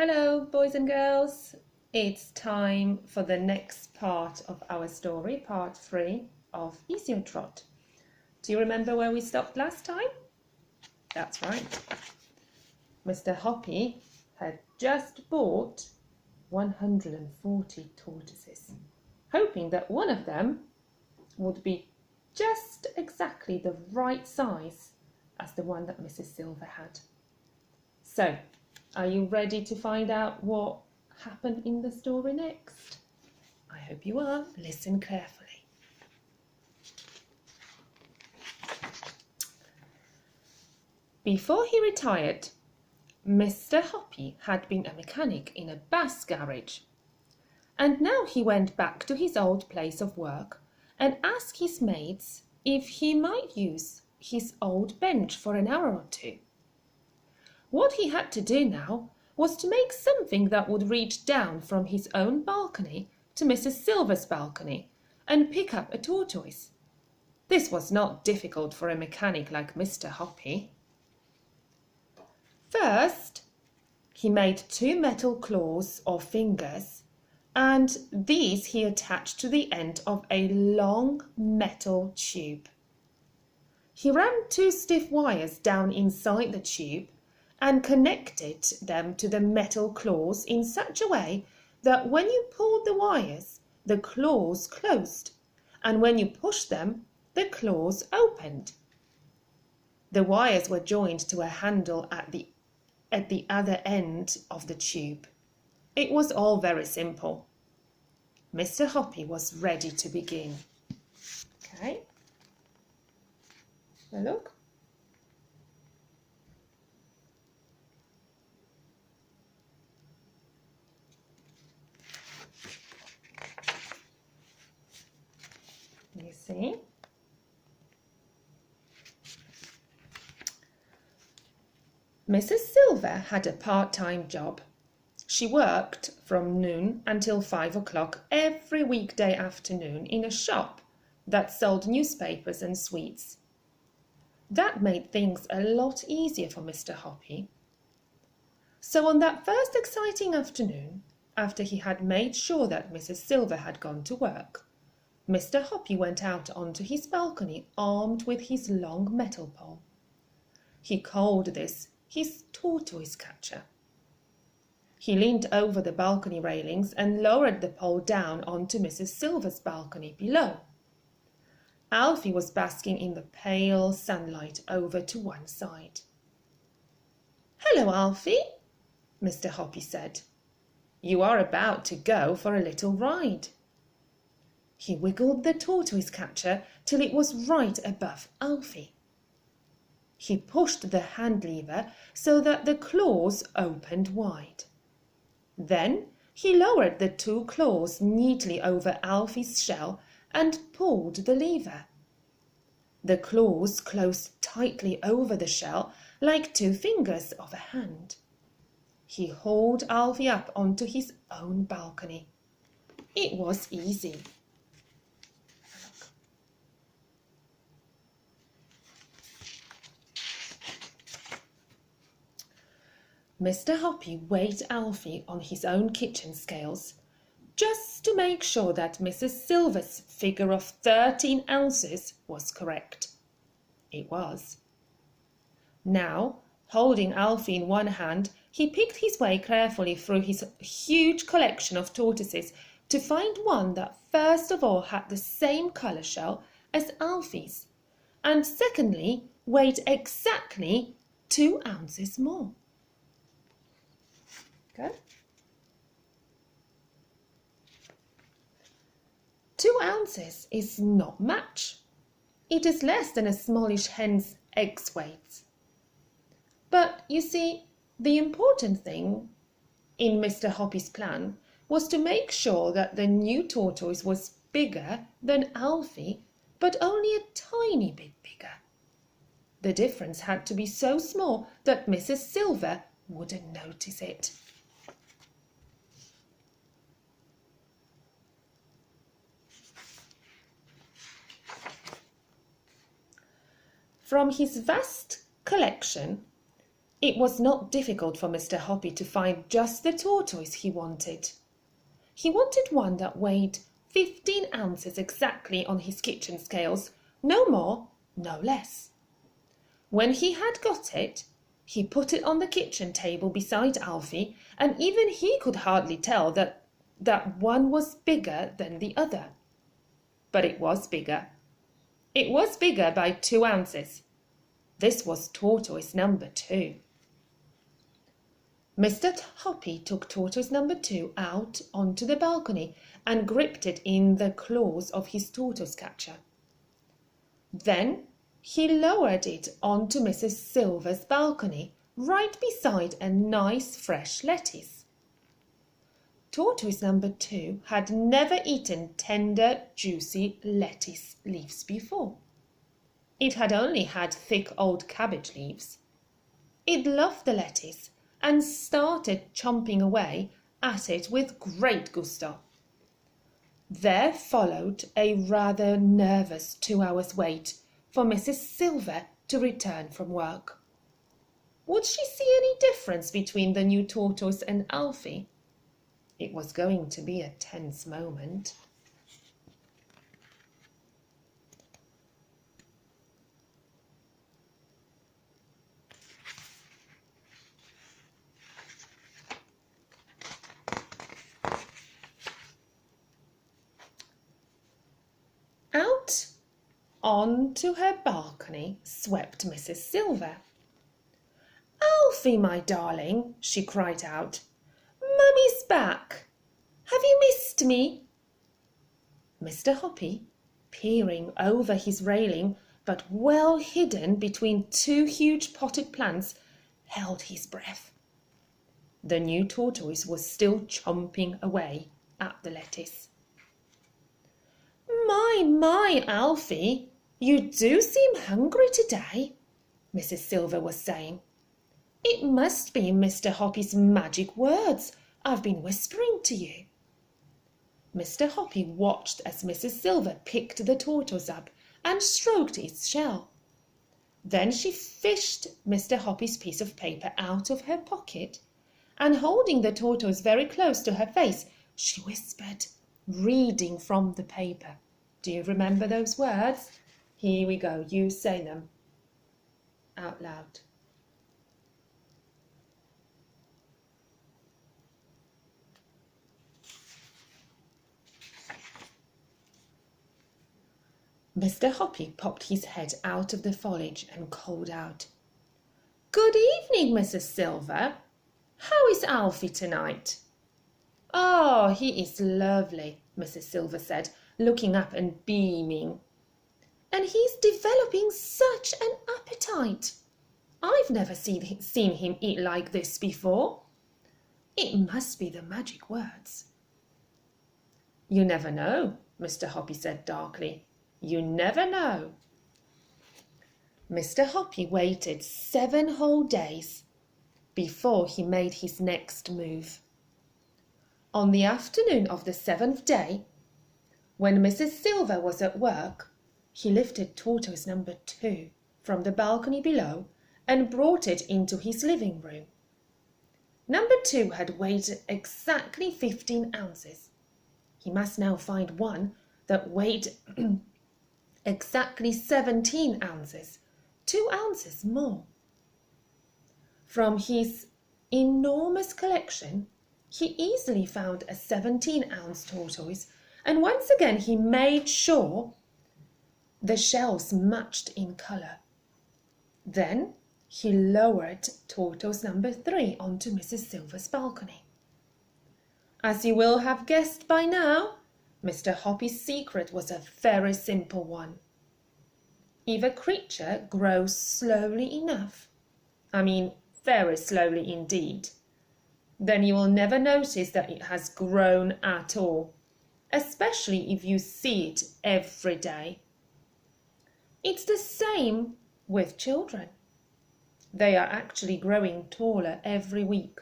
Hello, boys and girls. It's time for the next part of our story, part 3 of Esio Trot. Do you remember where we stopped last time? That's right. Mr. Hoppy had just bought 140 tortoises, hoping that one of them would be just exactly the right size as the one that Mrs. Silver had. So, are you ready to find out what happened in the story next? I hope you are. Listen carefully. Before he retired, Mr. Hoppy had been a mechanic in a bus garage, and now he went back to his old place of work and asked his mates if he might use his old bench for an hour or two. What he had to do now was to make something that would reach down from his own balcony to Mrs. Silver's balcony and pick up a tortoise. This was not difficult for a mechanic like Mr. Hoppy. First, he made 2 metal claws or fingers, and these he attached to the end of a long metal tube. He ran 2 stiff wires down inside the tube and connected them to the metal claws in such a way that when you pulled the wires, the claws closed, and when you pushed them, the claws opened. The wires were joined to a handle at the other end of the tube. It was all very simple. Mr. Hoppy was ready to begin. Okay, now look. You see? Mrs. Silver had a part-time job. She worked from noon until 5 o'clock every weekday afternoon in a shop that sold newspapers and sweets. That made things a lot easier for Mr. Hoppy. So on that first exciting afternoon, after he had made sure that Mrs. Silver had gone to work, Mr. Hoppy went out onto his balcony armed with his long metal pole. He called this his tortoise catcher. He leaned over the balcony railings and lowered the pole down onto Mrs. Silver's balcony below. Alfie was basking in the pale sunlight over to one side. "Hello, Alfie," Mr. Hoppy said. "You are about to go for a little ride." He wiggled the tortoise catcher till it was right above Alfie. He pushed the hand lever so that the claws opened wide. Then he lowered the 2 claws neatly over Alfie's shell and pulled the lever. The claws closed tightly over the shell like 2 fingers of a hand. He hauled Alfie up onto his own balcony. It was easy. Mr. Hoppy weighed Alfie on his own kitchen scales, just to make sure that Mrs. Silver's figure of 13 ounces was correct. It was. Now, holding Alfie in one hand, he picked his way carefully through his huge collection of tortoises to find one that first of all had the same colour shell as Alfie's, and secondly weighed exactly 2 ounces more. Good. 2 ounces is not much. It is less than a smallish hen's eggs weight. But you see, the important thing in Mr. Hoppy's plan was to make sure that the new tortoise was bigger than Alfie, but only a tiny bit bigger. The difference had to be so small that Mrs. Silver wouldn't notice it. From his vast collection, It was not difficult for Mr. Hoppy to find just the tortoise he wanted. He wanted one that weighed 15 ounces exactly on his kitchen scales, no more, no less. When he had got it, he put it on the kitchen table beside Alfie, and even he could hardly tell that one was bigger than the other. But it was bigger. It was bigger by 2 ounces. This was tortoise number 2. Mr. Hoppy took tortoise number 2 out onto the balcony and gripped it in the claws of his tortoise catcher. Then he lowered it onto Mrs. Silver's balcony, right beside a nice fresh lettuce. Tortoise number 2 had never eaten tender, juicy lettuce leaves before. It had only had thick old cabbage leaves. It loved the lettuce and started chomping away at it with great gusto. There followed a rather nervous 2 hours' wait for Mrs. Silver to return from work. Would she see any difference between the new tortoise and Alfie? It was going to be a tense moment. Out onto her balcony swept Mrs. Silver. "Alfie, my darling," she cried out, "Mummy's back. Have you missed me?" Mr. Hoppy, peering over his railing, but well hidden between 2 huge potted plants, held his breath. The new tortoise was still chomping away at the lettuce. My, Alfie, you do seem hungry today," Mrs. Silver was saying. "It must be Mr. Hoppy's magic words I've been whispering to you." Mr. Hoppy watched as Mrs. Silver picked the tortoise up and stroked its shell. Then she fished Mr. Hoppy's piece of paper out of her pocket, and holding the tortoise very close to her face, she whispered, reading from the paper. Do you remember those words? Here we go. You say them out loud. Mr. Hoppy popped his head out of the foliage and called out, "Good evening, Mrs. Silver. How is Alfie tonight?" "Oh, he is lovely," Mrs. Silver said, looking up and beaming. "And he's developing such an appetite. I've never seen him eat like this before. It must be the magic words." "You never know," Mr. Hoppy said darkly. "You never know." Mr. Hoppy waited 7 whole days before he made his next move. On the afternoon of the 7th day, when Mrs. Silver was at work, he lifted tortoise number 2 from the balcony below and brought it into his living room. Number 2 had weighed exactly 15 ounces. He must now find one that weighed exactly 17 ounces, 2 ounces more. From his enormous collection, he easily found a 17-ounce tortoise, and once again he made sure the shells matched in colour. Then he lowered tortoise number 3 onto Mrs. Silver's balcony. As you will have guessed by now, Mr. Hoppy's secret was a very simple one. If a creature grows slowly enough, very slowly indeed, then you will never notice that it has grown at all, especially if you see it every day. It's the same with children. They are actually growing taller every week,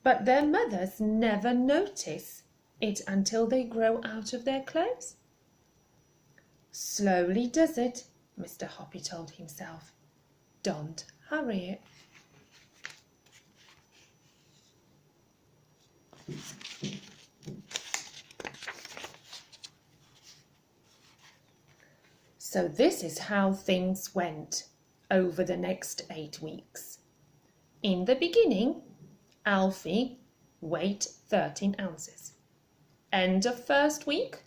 but their mothers never notice it until they grow out of their clothes. Slowly does it, Mr. Hoppy told himself. Don't hurry it. So this is how things went over the next 8 weeks. In the beginning, Alfie weighed 13 ounces. End of first week,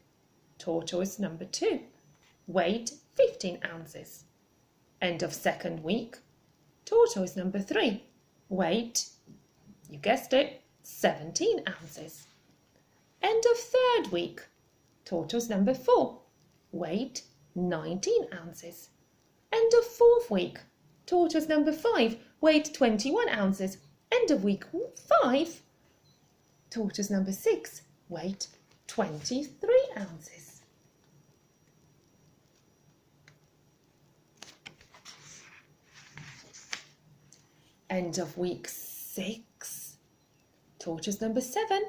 tortoise number 2 weighed 15 ounces. End of second week, tortoise number 3 weighed, you guessed it, 17 ounces. End of third week, tortoise number 4 weighed 19 ounces. End of fourth week, tortoise number 5 weighed 21 ounces. End of week 5, tortoise number 6 weighed 23 ounces. End of week 6, tortoise number 7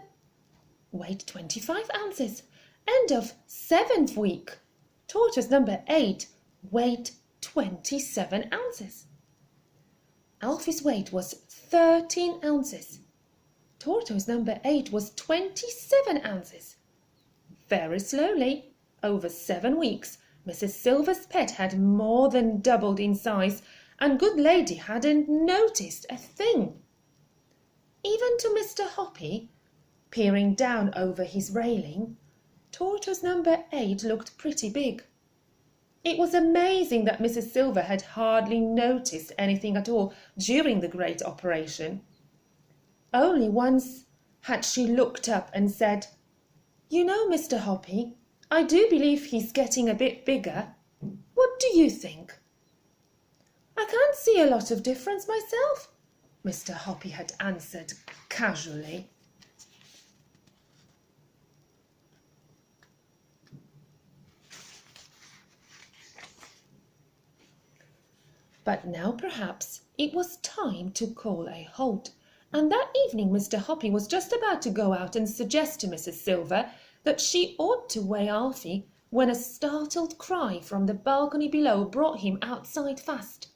weighed 25 ounces. End of 7th week, tortoise number 8 weighed 27 ounces. Alfie's weight was 13 ounces. Tortoise number 8 was 27 ounces. Very slowly, over 7 weeks, Mrs. Silver's pet had more than doubled in size, and good lady hadn't noticed a thing. Even to Mr. Hoppy, peering down over his railing, tortoise number 8 looked pretty big. It was amazing that Mrs. Silver had hardly noticed anything at all during the great operation. Only once had she looked up and said, "You know, Mr. Hoppy, I do believe he's getting a bit bigger. What do you think?" "I can't see a lot of difference myself," Mr. Hoppy had answered casually. But now perhaps it was time to call a halt, and that evening Mr. Hoppy was just about to go out and suggest to Mrs. Silver that she ought to weigh Alfie when a startled cry from the balcony below brought him outside fast.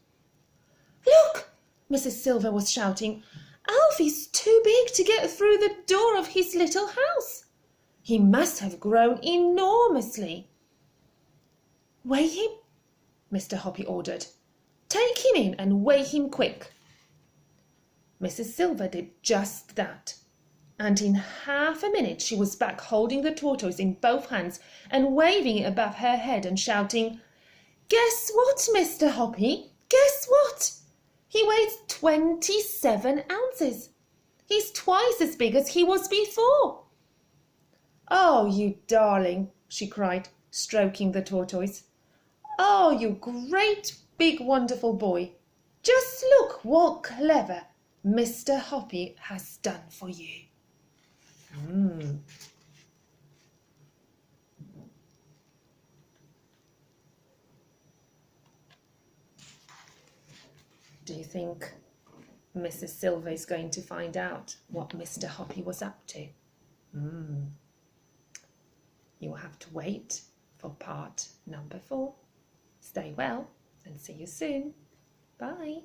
"Look!" Mrs. Silver was shouting. "Alfie's too big to get through the door of his little house. He must have grown enormously." "Weigh him," Mr. Hoppy ordered. "Take him in and weigh him quick." Mrs. Silver did just that, and in half a minute she was back holding the tortoise in both hands and waving it above her head and shouting, "Guess what, Mr. Hoppy? Guess what? He weighs 27 ounces. He's twice as big as he was before." "Oh, you darling," she cried, stroking the tortoise. "Oh, you great big wonderful boy. Just look what clever Mr. Hoppy has done for you." Do you think Mrs. Silver is going to find out what Mr. Hoppy was up to? You will have to wait for part number 4. Stay well and see you soon. Bye.